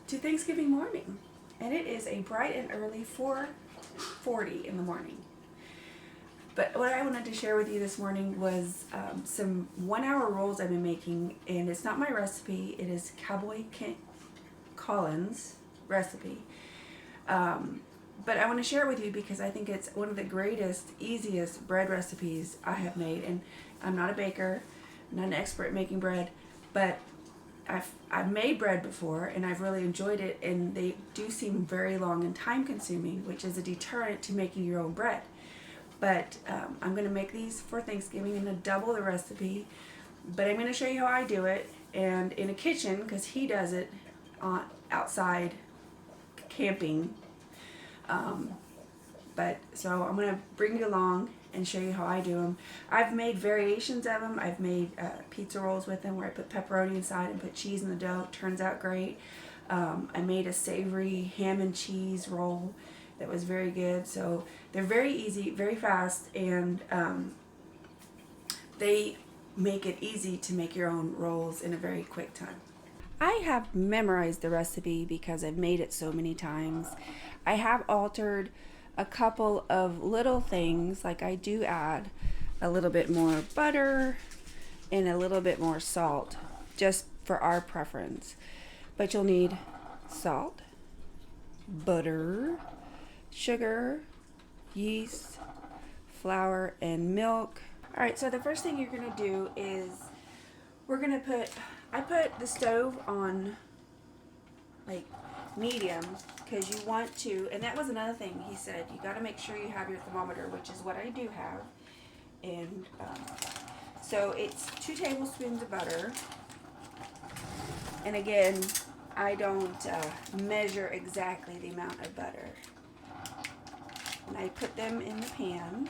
to Thanksgiving morning, and it is a bright and early 4:40 in the morning. But what I wanted to share with you this morning was some 1-hour rolls I've been making, and it's not my recipe. It is Cowboy Collins' recipe. But I want to share it with you because I think it's one of the greatest, easiest bread recipes I have made. And I'm not a baker, I'm not an expert at making bread, but I've made bread before and I've really enjoyed it, and they do seem very long and time consuming, which is a deterrent to making your own bread. But I'm going to make these for Thanksgiving. I'm going to double the recipe, but I'm going to show you how I do it and in a kitchen because he does it outside camping. But so I'm going to bring you along and show you how I do them. I've made variations of them. I've made pizza rolls with them where I put pepperoni inside and put cheese in the dough. It turns out great. I made a savory ham and cheese roll that was very good. So they're very easy, very fast, and they make it easy to make your own rolls in a very quick time. I have memorized the recipe because I've made it so many times. I have altered a couple of little things, like I do add a little bit more butter and a little bit more salt, just for our preference. But you'll need salt, butter, sugar, yeast, flour, and milk. Alright, so the first thing you're going to do is I put the stove on like medium because you want to, and that was another thing he said, you got to make sure you have your thermometer, which is what I do have. And so it's 2 tablespoons of butter. And again, I don't measure exactly the amount of butter. And I put them in the pan.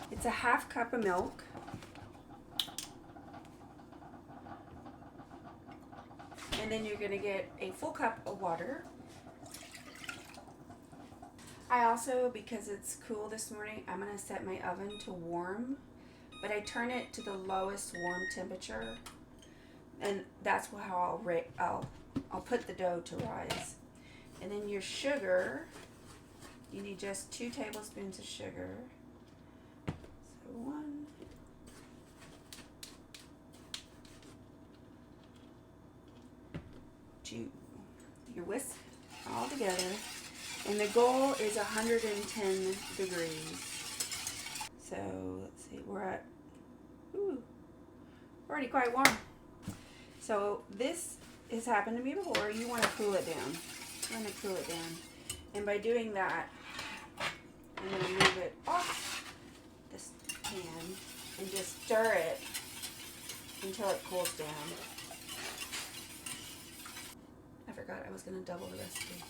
It's a 1/2 cup of milk. And then you're going to get a full cup of water. I also, because it's cool this morning, I'm going to set my oven to warm, but I turn it to the lowest warm temperature, and that's how I'll put the dough to rise. And then your sugar, you need just 2 tablespoons of sugar. So 1, 2. You whisk all together, and the goal is 110 degrees. So let's see, we're already quite warm. So this has happened to me before. You want to cool it down. And by doing that, I'm going to move it off this pan and just stir it until it cools down. I forgot I was going to double the recipe.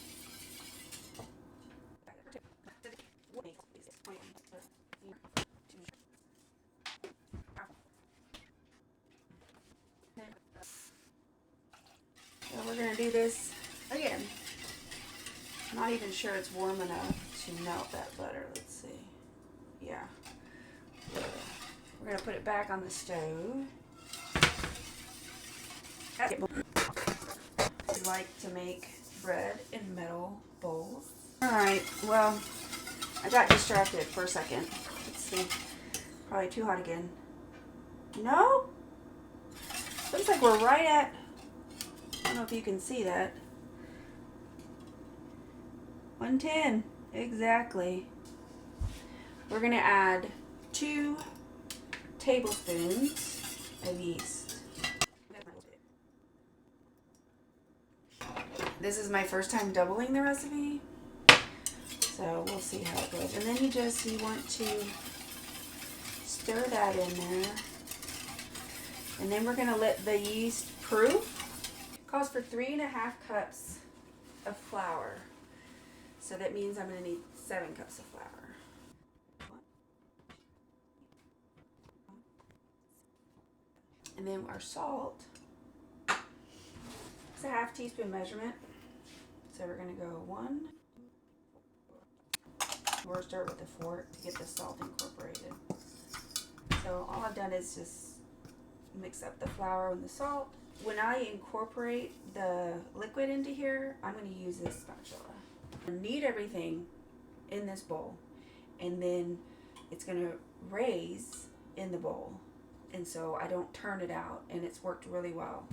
So we're going to do this again. I'm not even sure it's warm enough to melt that butter. Let's see. Yeah. We're going to put it back on the stove. I like to make bread in metal bowls. Alright, well, I got distracted for a second. Let's see. Probably too hot again. No? Looks like we're right at, I don't know if you can see that. 110, exactly. We're going to add 2 tablespoons of yeast. This is my first time doubling the recipe, so we'll see how it goes. And then you want to stir that in there. And then we're going to let the yeast proof. It calls for 3.5 cups of flour. So that means I'm going to need 7 cups of flour. And then our salt. It's a 1/2 teaspoon measurement. So we're going to go 1. We'll start with a fork to get the salt incorporated. So all I've done is just mix up the flour and the salt. When I incorporate the liquid into here, I'm going to use this spatula. I knead everything in this bowl, and then it's going to raise in the bowl, and so I don't turn it out, and it's worked really well.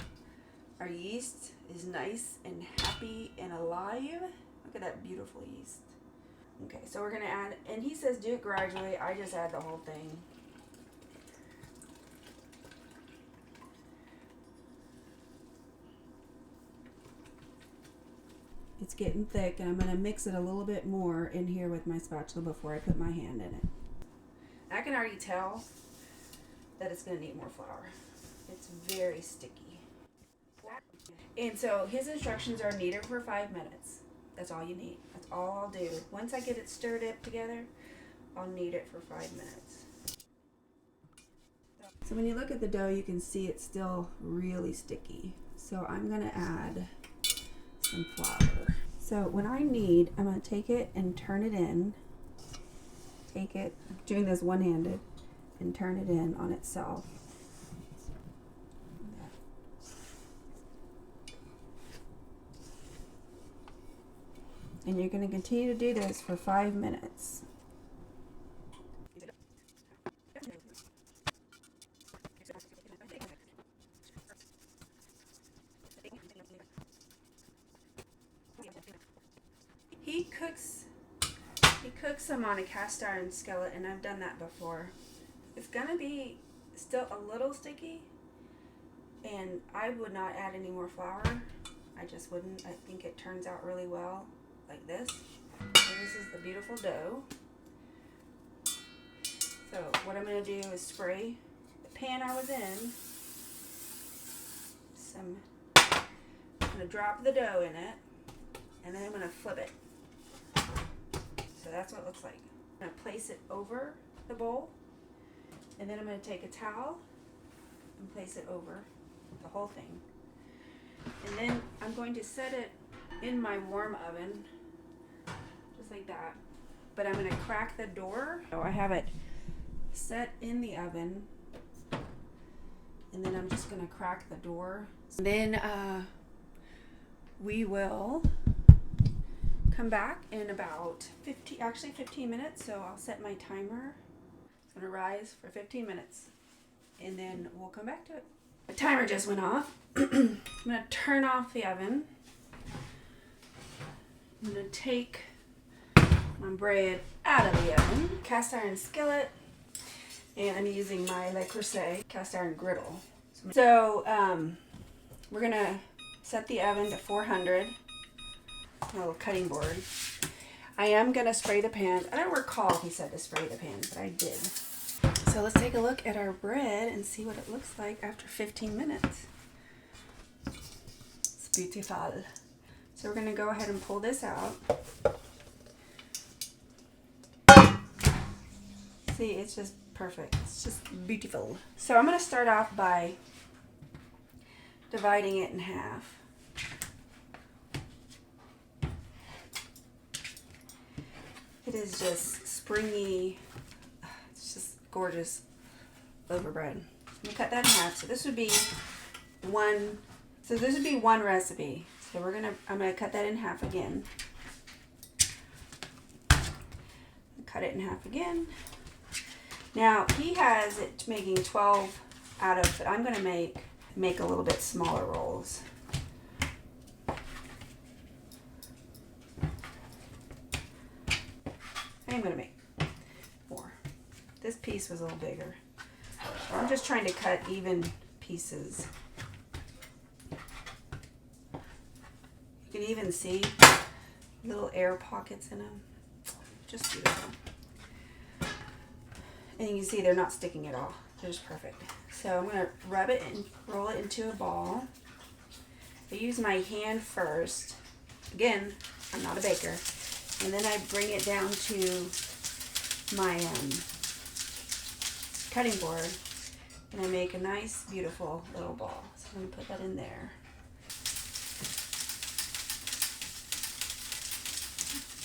Our yeast is nice and happy and alive. Look at that beautiful yeast. Okay, so we're going to add, and he says do it gradually. I just add the whole thing. It's getting thick, and I'm going to mix it a little bit more in here with my spatula before I put my hand in it. I can already tell that it's going to need more flour. It's very sticky. And so his instructions are knead it for 5 minutes. That's all you need. That's all I'll do. Once I get it stirred up together, I'll knead it for 5 minutes. So when you look at the dough, you can see it's still really sticky. So I'm going to add some flour. So when I knead, I'm going to take it and turn it in. Take it, I'm doing this one-handed, and turn it in on itself. And you're going to continue to do this for 5 minutes. He cooks them on a cast iron skillet, and I've done that before. It's gonna be still a little sticky, and I would not add any more flour. I just wouldn't. I think it turns out really well like this. And this is the beautiful dough. So what I'm gonna do is spray the pan I was in. I'm gonna drop the dough in it, and then I'm gonna flip it. So that's what it looks like. I'm going to place it over the bowl, and then I'm going to take a towel and place it over the whole thing. And then I'm going to set it in my warm oven, just like that. But I'm going to crack the door. So I have it set in the oven, and then I'm just going to crack the door. Then we will come back in about 15 minutes. So I'll set my timer. It's gonna rise for 15 minutes, and then we'll come back to it. The timer just went off. I'm gonna turn off the oven. I'm gonna take my bread out of the oven. Cast iron skillet, and I'm using my Le Creuset cast iron griddle. So we're gonna set the oven to 400. A little cutting board. I am going to spray the pan. I don't recall if he said to spray the pan, but I did. So let's take a look at our bread and see what it looks like after 15 minutes. It's beautiful. So we're going to go ahead and pull this out. See, it's just perfect. It's just beautiful. So I'm going to start off by dividing it in half. It is just springy. It's just gorgeous loaf of bread. I'm gonna cut that in half. So this would be one. So this would be one recipe. So I'm gonna cut that in half again. Cut it in half again. Now he has it making 12 out of, but I'm gonna make a little bit smaller rolls. I'm going to make more. This piece was a little bigger. So I'm just trying to cut even pieces. You can even see little air pockets in them. Just beautiful. And you can see they're not sticking at all. They're just perfect. So I'm going to rub it and roll it into a ball. I use my hand first. Again, I'm not a baker. And then I bring it down to my cutting board, and I make a nice, beautiful little ball. So I'm going to put that in there.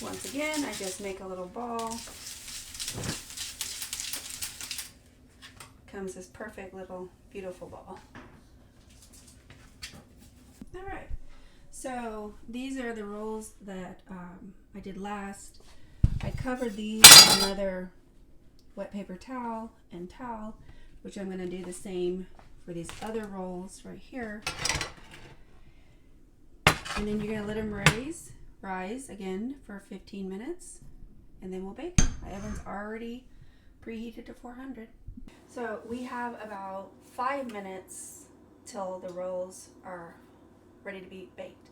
Once again, I just make a little ball. becomes this perfect little beautiful ball. All right, so these are the rolls that I did last. I covered these with another wet paper towel and towel, which I'm going to do the same for these other rolls right here. And then you're going to let them rise again for 15 minutes, and then we'll bake them. My oven's already preheated to 400. So we have about 5 minutes till the rolls are ready to be baked.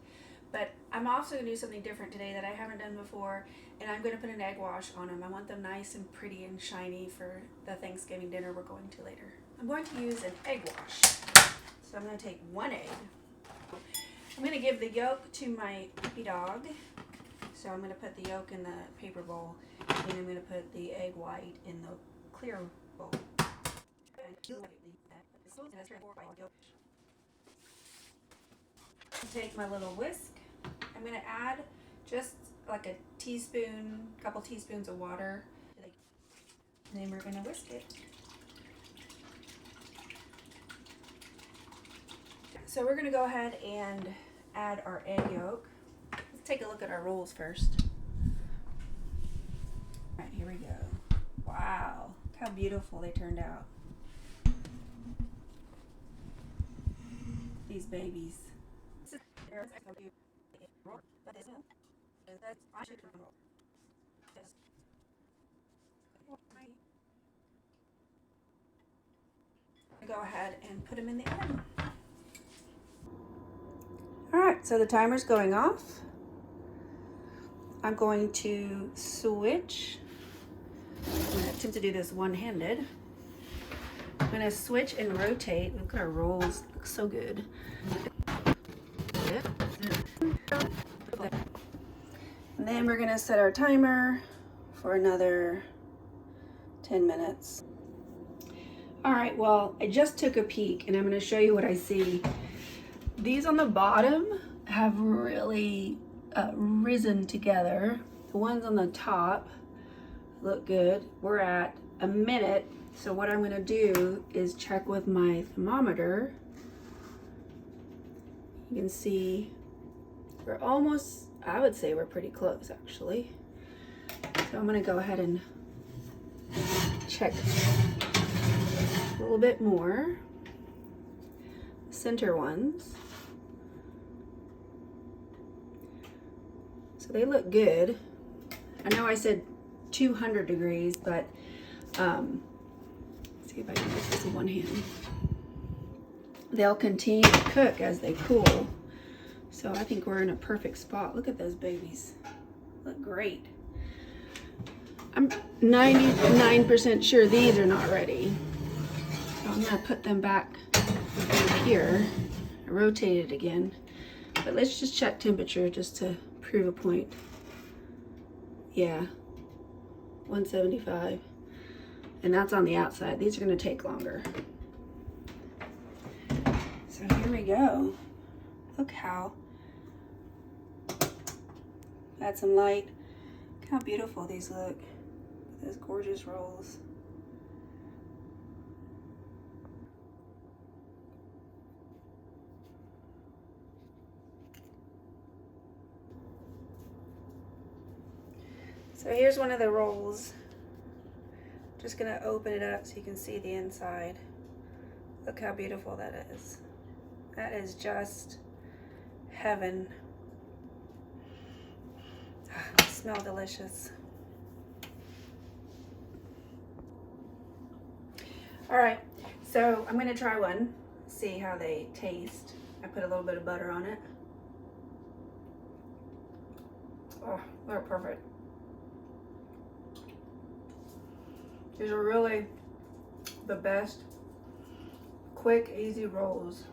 But I'm also going to do something different today that I haven't done before, and I'm going to put an egg wash on them. I want them nice and pretty and shiny for the Thanksgiving dinner we're going to later. I'm going to use an egg wash. So I'm going to take 1 egg. I'm going to give the yolk to my puppy dog. So I'm going to put the yolk in the paper bowl, and I'm going to put the egg white in the clear bowl. Take my little whisk. I'm going to add just like a teaspoon, couple teaspoons of water, and then we're going to whisk it. So we're going to go ahead and add our egg yolk. Let's take a look at our rolls first. All right, here we go. Wow, look how beautiful they turned out. These babies. Go ahead and put them in the oven. Alright, so the timer's going off. I'm going to switch. I'm going to attempt to do this one-handed. I'm going to switch and rotate. Look at our rolls, look so good. And then we're going to set our timer for another 10 minutes. Alright, well, I just took a peek and I'm going to show you what I see. These on the bottom have really risen together. The ones on the top look good. We're at a minute, so what I'm going to do is check with my thermometer. You can see we're almost, I would say we're pretty close actually. So I'm going to go ahead and check a little bit more. Center ones. So they look good. I know I said 200 degrees, but let's see if I can get this in one hand. They'll continue to cook as they cool. So I think we're in a perfect spot. Look at those babies. Look great. I'm 99% sure these are not ready. So I'm gonna put them back here. I rotate it again. But let's just check temperature just to prove a point. Yeah, 175. And that's on the outside. These are gonna take longer. So here we go. Look how, add some light. Look how beautiful these look. Those gorgeous rolls. So here's one of the rolls. Just gonna open it up so you can see the inside. Look how beautiful that is. That is just heaven. They smell delicious. All right, so I'm gonna try one, see how they taste. I put a little bit of butter on it. Oh, they're perfect. These are really the best quick, easy rolls.